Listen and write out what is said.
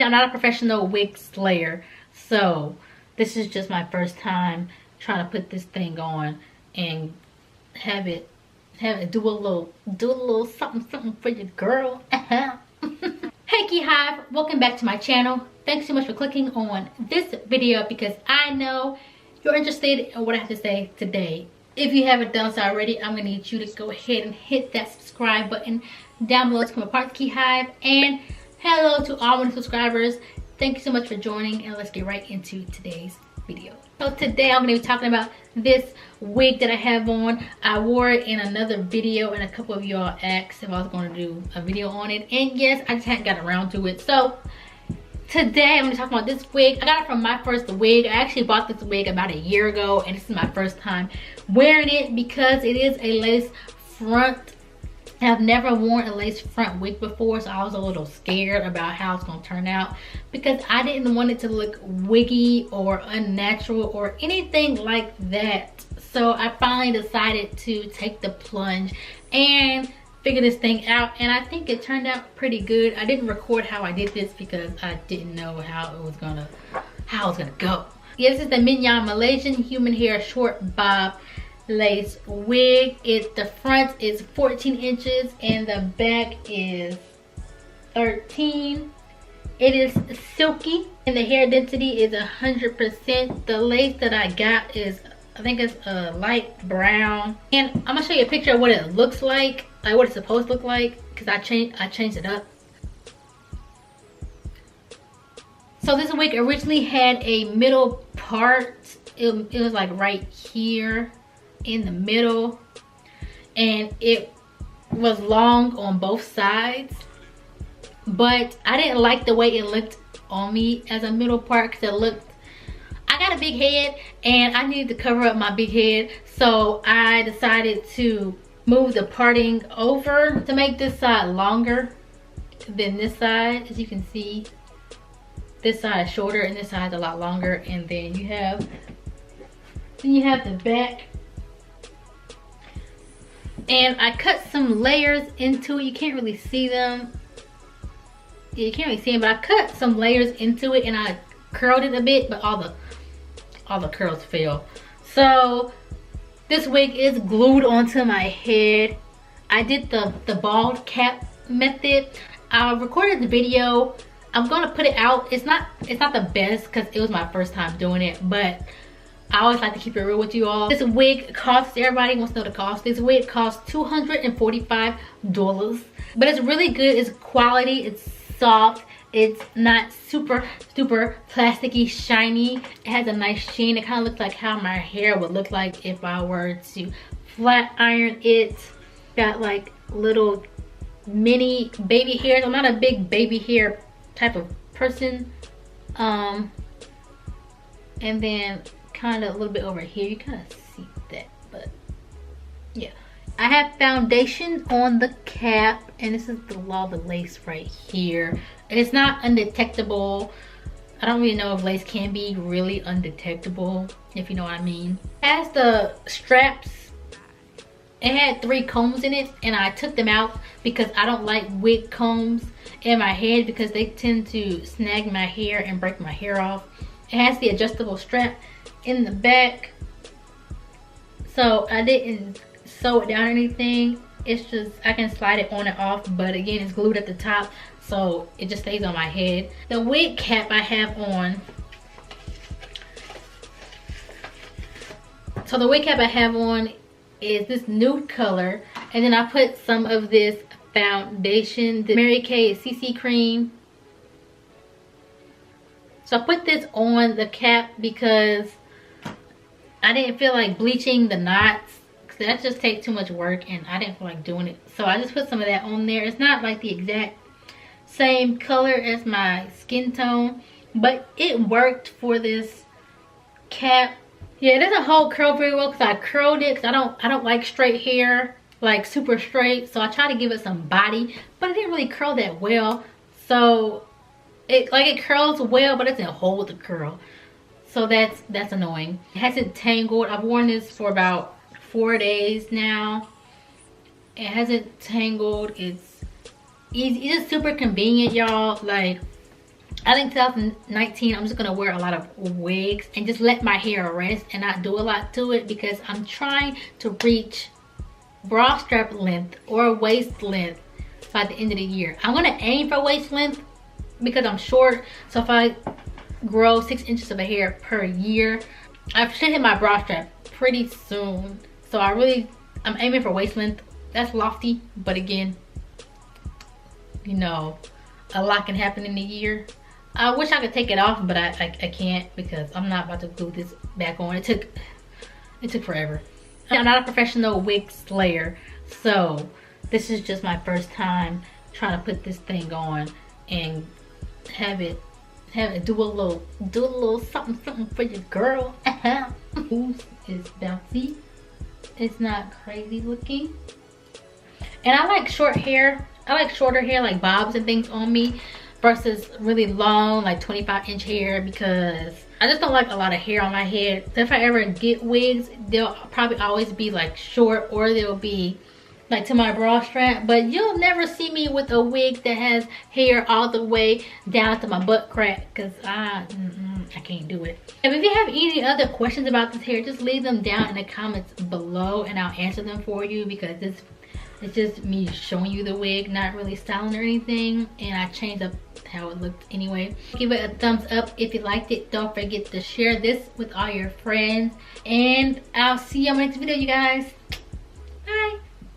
I'm not a professional wig slayer, so this is just my first time trying to put this thing on and have it do a little something for your girl. Hey KiHiVE, welcome back to my channel. Thanks so much for clicking on this video because I know you're interested in what I have to say today. If you haven't done so already, I'm gonna need you to go ahead and hit that subscribe button down below to become a part of KiHiVE. And hello to all my subscribers. Thank you so much for joining, and let's get right into today's video. So today I'm going to be talking about this wig that I have on. I wore it in another video and a couple of y'all asked if I was going to do a video on it, and yes, I just hadn't got around to it. So today I'm going to talk about this wig. I got it from MyFirstWig. I actually bought this wig about a year ago, and this is my first time wearing it because it is a lace front. I've never worn a lace front wig before, so I was a little scared about how it's going to turn out because I didn't want it to look wiggy or unnatural or anything like that. So I finally decided to take the plunge and figure this thing out, and I think it turned out pretty good. I didn't record how I did this because I didn't know how it was gonna go. Yeah, this is the Mignon Malaysian human hair short bob lace wig. The front is 14 inches and the back is 13. It is silky and the hair density is 100%. The lace that I got is, I think it's a light brown, and I'm gonna show you a picture of what it looks like what it's supposed to look like, because I changed it up. So this wig originally had a middle part. It was like right here in the middle, and it was long on both sides, but I didn't like the way it looked on me as a middle part because I got a big head and I needed to cover up my big head, so I decided to move the parting over to make this side longer than this side. As you can see, this side is shorter and this side is a lot longer, and then you have the back. And I cut some layers into it. You can't really see them. Yeah, you can't really see them, but I cut some layers into it and I curled it a bit, but all the curls fell. So this wig is glued onto my head. I did the bald cap method. I recorded the video. I'm gonna put it out. It's not the best because it was my first time doing it, but I always like to keep it real with you all. This wig costs, everybody wants to know the cost. This wig costs $245, but it's really good. It's quality, it's soft, it's not super plasticky shiny. It has a nice sheen. It kind of looks like how my hair would look like if I were to flat iron it. Got like little mini baby hairs. I'm not a big baby hair type of person. And then kind of a little bit over here, you kind of see that, but yeah. I have foundation on the cap, and this is the lace right here. It's not undetectable. I don't really know if lace can be really undetectable, if you know what I mean. As the straps, it had 3 combs in it, and I took them out because I don't like wig combs in my head because they tend to snag my hair and break my hair off. It has the adjustable strap in the back, so I didn't sew it down or anything. It's just I can slide it on and off, but again, it's glued at the top, so it just stays on my head. The wig cap I have on, so the wig cap I have on is this nude color, and then I put some of this foundation, the Mary Kay CC cream. So I put this on the cap because I didn't feel like bleaching the knots, because that just takes too much work and I didn't feel like doing it. So I just put some of that on there. It's not like the exact same color as my skin tone, but it worked for this cap. Yeah, it doesn't hold curl very well because I curled it, because I don't like straight hair, like super straight. So I tried to give it some body, but it didn't really curl that well. So it curls well, but it doesn't hold the curl. So that's annoying. It hasn't tangled. I've worn this for about 4 days now. It hasn't tangled. It's easy. It's just super convenient, y'all. Like, I think 2019 I'm just gonna wear a lot of wigs and just let my hair rest and not do a lot to it, because I'm trying to reach bra strap length or waist length by the end of the year. I'm gonna aim for waist length because I'm short, so if I grow 6 inches of hair per year, I should hit my bra strap pretty soon. So I'm aiming for waist length. That's lofty, but again, you know, a lot can happen in a year. I wish I could take it off, but I can't, because I'm not about to glue this back on. It took forever. I'm not a professional wig slayer, so this is just my first time trying to put this thing on and have it do a little something for your girl. Who's is bouncy. It's not crazy looking. And I like short hair. I like shorter hair, like bobs and things on me, versus really long, like 25-inch hair, because I just don't like a lot of hair on my head. So if I ever get wigs, they'll probably always be like short, or they'll be like to my bra strap. But you'll never see me with a wig that has hair all the way down to my butt crack, because I can't do it. And if you have any other questions about this hair, just leave them down in the comments below and I'll answer them for you, because it's just me showing you the wig, not really styling or anything, and I changed up how it looked anyway. Give it a thumbs up if you liked it. Don't forget to share this with all your friends, and I'll see you on my next video, you guys. Bye.